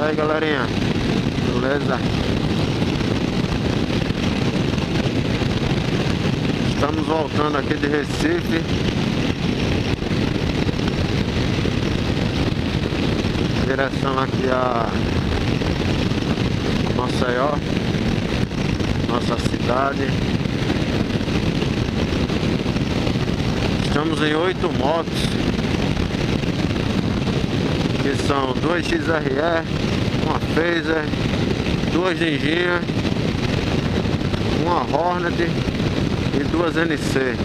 aí, galerinha, beleza? Estamos voltando aqui de Recife. Direção aqui a Maceió, nossa cidade. Estamos em 8 motos, que são 2 XRE, uma Phaser, 2 Ninjinha, uma Hornet e 2 NC.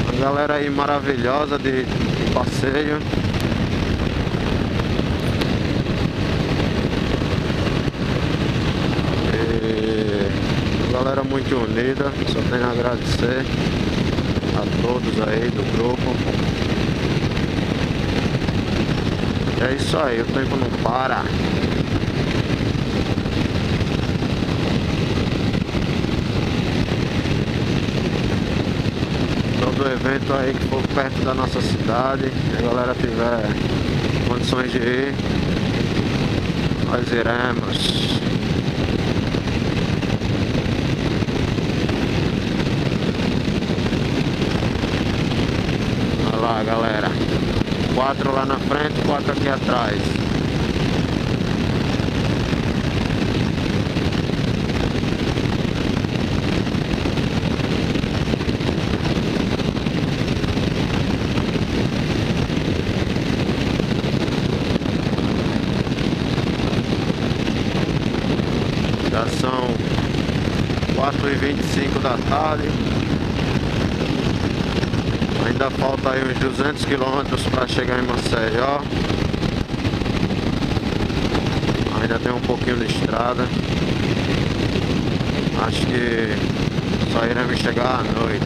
Uma galera aí maravilhosa de passeio. E galera muito unida, só tenho a agradecer a todos aí do grupo. É isso aí, o tempo não para. Todo evento aí que for perto da nossa cidade, se a galera tiver condições de ir, nós iremos. Olha lá, galera. 4 lá na frente, 4 aqui atrás. Já são 4h25 da tarde. Ainda falta aí uns 200 quilômetros para chegar em Maceió. Ainda tem um pouquinho de estrada. Acho que só iremos chegar à noite.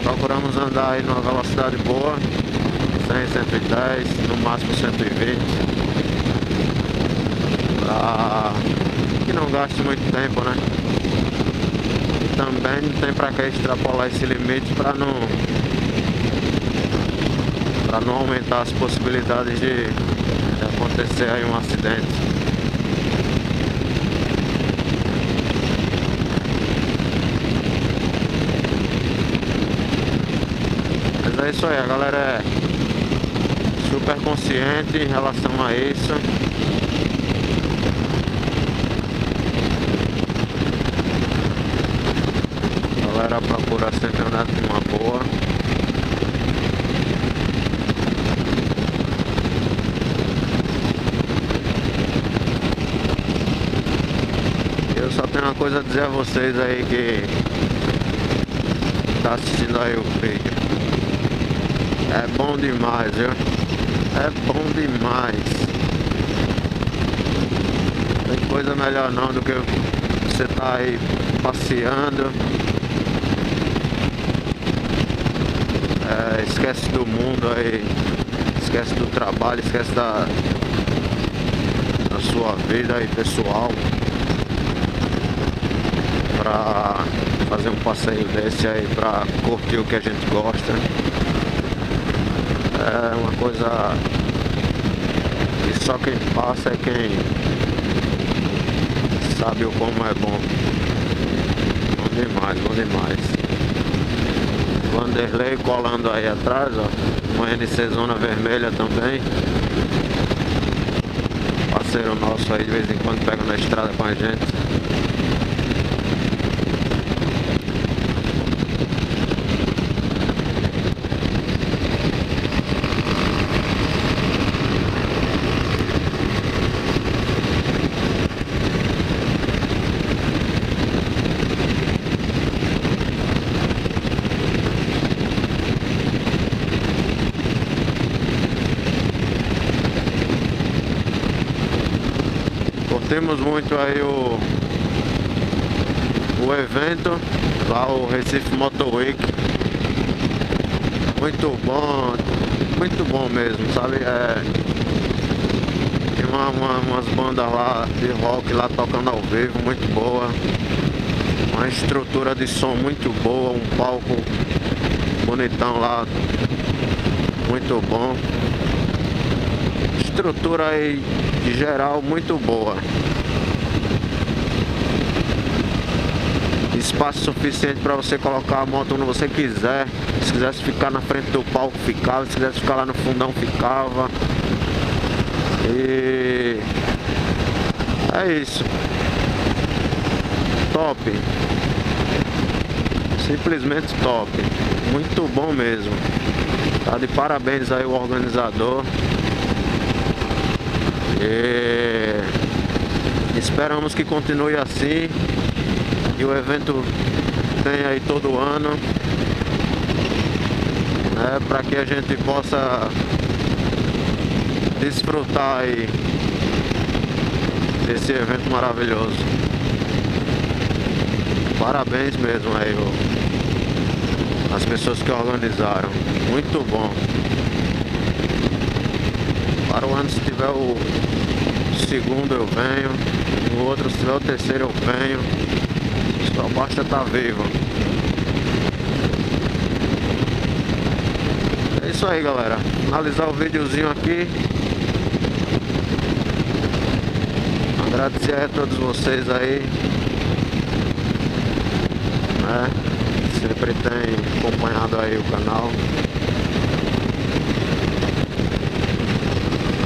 Procuramos andar aí numa velocidade boa, 100, 110, no máximo 120, para que não gaste muito tempo, né? Também não tem pra que extrapolar esse limite para não aumentar as possibilidades de acontecer aí um acidente. Mas é isso aí, a galera é super consciente em relação a isso. A galera procura sempre andar de uma boa. Eu só tenho uma coisa a dizer a vocês aí que tá assistindo aí o vídeo. É bom demais, viu? É bom demais. Não tem coisa melhor não do que você tá aí passeando. Esquece do mundo aí, esquece do trabalho, esquece da sua vida aí pessoal, pra fazer um passeio desse aí, pra curtir o que a gente gosta. É uma coisa que só quem passa é quem sabe o como é bom. Bom demais, bom demais. Vanderlei colando aí atrás, ó, uma NC zona vermelha também. Parceiro nosso aí de vez em quando pega na estrada com a gente. Temos muito aí o evento, lá o Recife Motor Week. Muito bom mesmo, sabe? Tem umas bandas lá de rock lá tocando ao vivo, muito boa. Uma estrutura de som muito boa, um palco bonitão lá muito bom. Estrutura aí de geral muito boa. Espaço suficiente para você colocar a moto onde você quiser. Se quisesse ficar na frente do palco, ficava. Se quisesse ficar lá no fundão, ficava. E é isso. Top. Simplesmente top. Muito bom mesmo. Tá de parabéns aí o organizador. E esperamos que continue assim. E o evento tem aí todo ano, né, para que a gente possa desfrutar aí desse evento maravilhoso. Parabéns mesmo aí as pessoas que organizaram. Muito bom. Para o ano, se tiver o segundo eu venho, no outro se tiver o terceiro eu venho. Só basta estar vivo. É isso aí, galera. Finalizar o videozinho aqui. Agradecer a todos vocês aí, né? Sempre tem acompanhado aí o canal.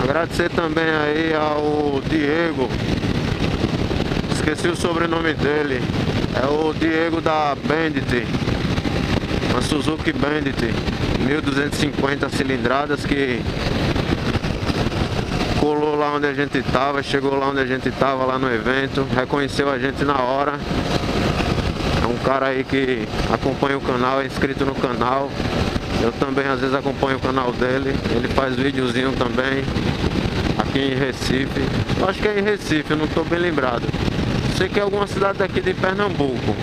Agradecer também aí ao Diego. Esqueci o sobrenome dele. É o Diego da Bandit, uma Suzuki Bandit 1250 cilindradas, que colou lá onde a gente tava, chegou lá onde a gente tava lá no evento, reconheceu a gente na hora. É um cara aí que acompanha o canal, é inscrito no canal. Eu também às vezes acompanho o canal dele. Ele faz videozinho também aqui em Recife. Eu acho que é em Recife, eu não tô bem lembrado. Sei que é alguma cidade daqui de Pernambuco.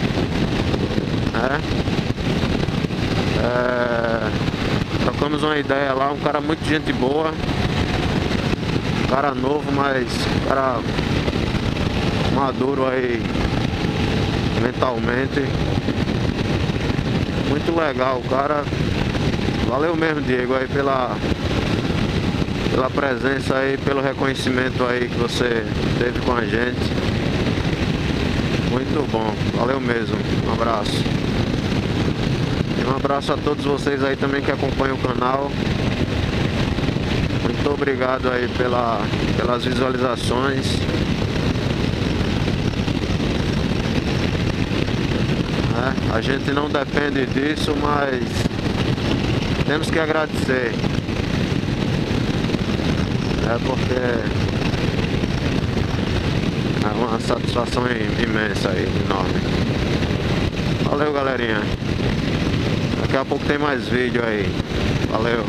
Trocamos uma ideia lá, um cara muito gente boa. Um cara novo, mas um cara maduro aí mentalmente. Muito legal, o cara. Valeu mesmo, Diego, aí pela presença aí, pelo reconhecimento aí que você teve com a gente. Muito bom, valeu mesmo, um abraço. E um abraço a todos vocês aí também que acompanham o canal. Muito obrigado aí pelas visualizações. A gente não depende disso, mas temos que agradecer. Porque é uma satisfação imensa aí, enorme. Valeu, galerinha. Daqui a pouco tem mais vídeo aí. Valeu.